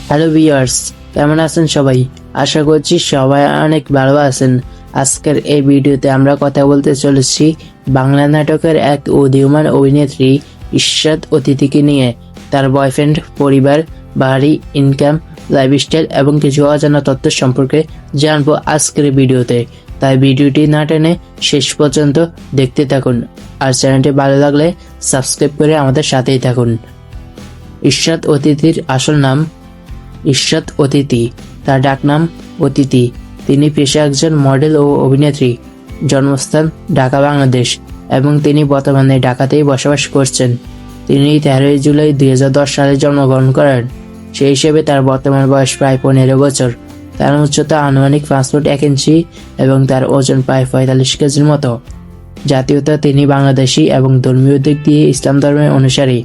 Hello viewers, কেমন আছেন সবাই? আশা করছি সবাই অনেক ভালো আছেন। আজকের এই ভিডিওতে আমরা কথা বলতে চলেছি বাংলা নাটকের এক উদীয়মান অভিনেত্রী ইশরাত অতিথিকে নিয়ে। তার বয়ফ্রেন্ড, পরিবার, বাড়ি, ইনকাম, লাইফস্টাইল এবং কিছু অজানা তথ্য সম্পর্কে জানবো আজকের ভিডিওতে। তাই ভিডিওটি না টেনে শেষ পর্যন্ত দেখতে থাকুন। আর চ্যানেলটি ভালো লাগলে সাবস্ক্রাইব করে আমাদের সাথেই থাকুন। ইশরাত অতিথির আসল নাম ইশরাত অতিথি, তার ডাকনাম অতিথি। তিনি পেশায় একজন মডেল ও অভিনেত্রী। জন্মস্থান ঢাকা, বাংলাদেশ এবং তিনি বর্তমানে ঢাকাতেই বসবাস করছেন। তিনি 13 জুলাই 2010 সালে জন্মগ্রহণ করেন। সেই হিসেবে তার বর্তমান বয়স প্রায় 15 বছর। তার উচ্চতা আনুমানিক 5 ফুট 1 ইঞ্চি এবং তার ওজন প্রায় 45 কেজির মতো। জাতীয়তা তিনি বাংলাদেশি এবং ধর্মীয় দিক দিয়ে ইসলাম ধর্মের অনুসারী।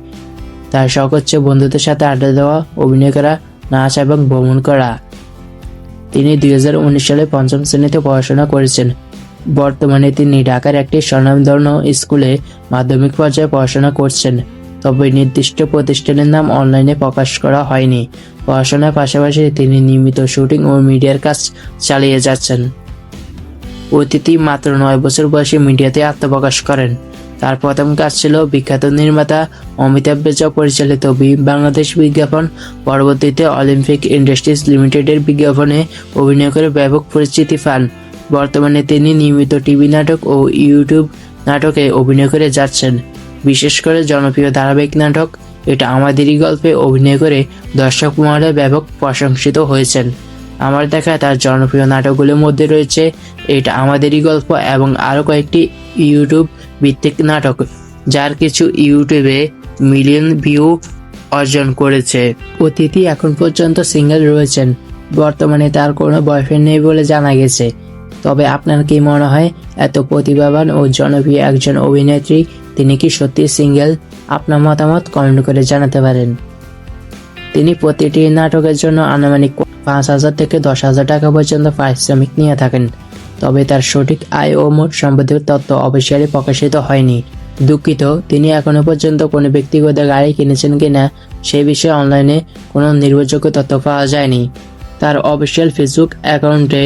তার শখ হচ্ছে বন্ধুদের সাথে আড্ডা দেওয়া, অভিনয় করা, নাচ এবং ভ্রমণ করা। তিনি 2019 সালে 5ম শ্রেণীতে পড়াশোনা করেছেন। বর্তমানে তিনি ঢাকার একটি স্বনামধন্য স্কুলে মাধ্যমিক পর্যায়ে পড়াশোনা করছেন। তবে নির্দিষ্ট প্রতিষ্ঠানের নাম অনলাইনে প্রকাশ করা হয়নি। পড়াশোনার পাশাপাশি তিনি নিয়মিত শুটিং ও মিডিয়ার কাজ চালিয়ে যাচ্ছেন। অতিথি মাত্র 9 বছর বয়সে মিডিয়াতে আত্মপ্রকাশ করেন। তার প্রথম কাজ ছিল বিখ্যাত নির্মাতা অমিতাভ বচ্চন পরিচালিত বাংলাদেশ বিজ্ঞাপন। পরবর্তীতে অলিম্পিক ইন্ডাস্ট্রিজ লিমিটেডের বিজ্ঞাপনে অভিনয় করে ব্যাপক পরিচিতি পান। বর্তমানে তিনি নিয়মিত টিভি নাটক ও ইউটিউব নাটকে অভিনয় করে যাচ্ছেন। বিশেষ করে জনপ্রিয় ধারাবাহিক নাটক এটা আমাদেরই গল্পে অভিনয় করে দর্শক মহলে ব্যাপক প্রশংসিত হয়েছেন। আমার দেখা তার জনপ্রিয় নাটকগুলোর মধ্যে রয়েছে এটা আমাদেরই গল্প এবং আরও কয়েকটি ইউটিউব ভিত্তিক নাটক, যার কিছু ইউটিউবে মিলিয়ন ভিউ অর্জন করেছে। অতিথি এখন পর্যন্ত সিঙ্গেল রয়েছেন। বর্তমানে তার কোনো বয়ফ্রেন্ড নেই বলে জানা গেছে। তবে আপনার কি মনে হয়, এত প্রতিভাবান ও জনপ্রিয় একজন অভিনেত্রী তিনি কি সত্যি সিঙ্গেল? আপনার মতামত কমেন্ট করে জানাতে পারেন। তিনি প্রতিটি নাটকের জন্য আনুমানিক 5,000 থেকে 10,000 টাকা পর্যন্ত পারিশ্রমিক নিয়ে থাকেন। তবে তার সঠিক আয় ও মোট সম্পদের তথ্য অফিসিয়ালি প্রকাশিত হয়নি। দুঃখিত, তিনি এখনো পর্যন্ত কোনো ব্যক্তিগত গাড়ি কিনেছেন কিনা সে বিষয়ে অনলাইনে কোনো নির্ভরযোগ্য তথ্য পাওয়া যায়নি। তার অফিসিয়াল ফেসবুক অ্যাকাউন্টে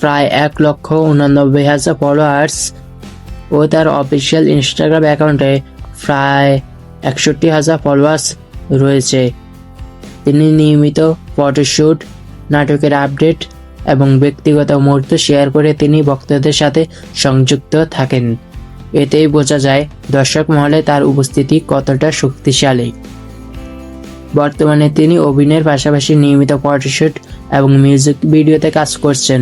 প্রায় 1,89,000 ফলোয়ার্স ও তার অফিসিয়াল ইনস্টাগ্রাম অ্যাকাউন্টে প্রায় 61,000 ফলোয়ার্স রয়েছে। তিনি নিয়মিত ফটোশ্যুট, নাটকের আপডেট এবং ব্যক্তিগত মুহূর্ত শেয়ার করে তিনি ভক্তদের সাথে সংযুক্ত থাকেন। এতেই বোঝা যায় দর্শক মহলে তার উপস্থিতি কতটা শক্তিশালী। বর্তমানে তিনি অভিনয়ের পাশাপাশি নিয়মিত ফটোশ্যুট এবং মিউজিক ভিডিওতে কাজ করছেন।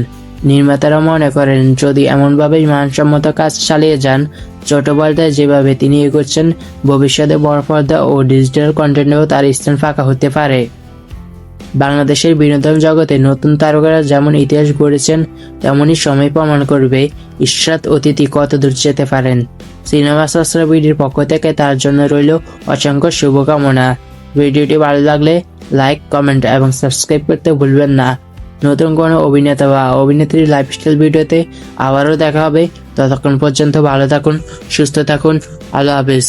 নির্মাতারা মনে করেন যদি এমনভাবেই মানসম্মত কাজ চালিয়ে যান, ছোট পর্দায় যেভাবে তিনি এগোচ্ছেন, ভবিষ্যতে বড় পর্দা ও ডিজিটাল কন্টেন্টেও তার স্থান ফাঁকা হতে পারে। বাংলাদেশের বিনোদন জগতে নতুন তারকারা যেমন ইতিহাস গড়েছেন, তেমনই সময় প্রমাণ করবে ইশরাত অতিথি কত দূর যেতে পারেন। সিনেমা শাস্ত্র ভিডিওর পক্ষ থেকে তার জন্য রইল অসংখ্য শুভকামনা। ভিডিওটি ভালো লাগলে লাইক, কমেন্ট এবং সাবস্ক্রাইব করতে ভুলবেন না। নতুন কোনো অভিনেতা বা অভিনেত্রীর লাইফস্টাইল ভিডিওতে আবারও দেখা হবে। ততক্ষণ পর্যন্ত ভালো থাকুন, সুস্থ থাকুন। আল্লাহ হাফেজ।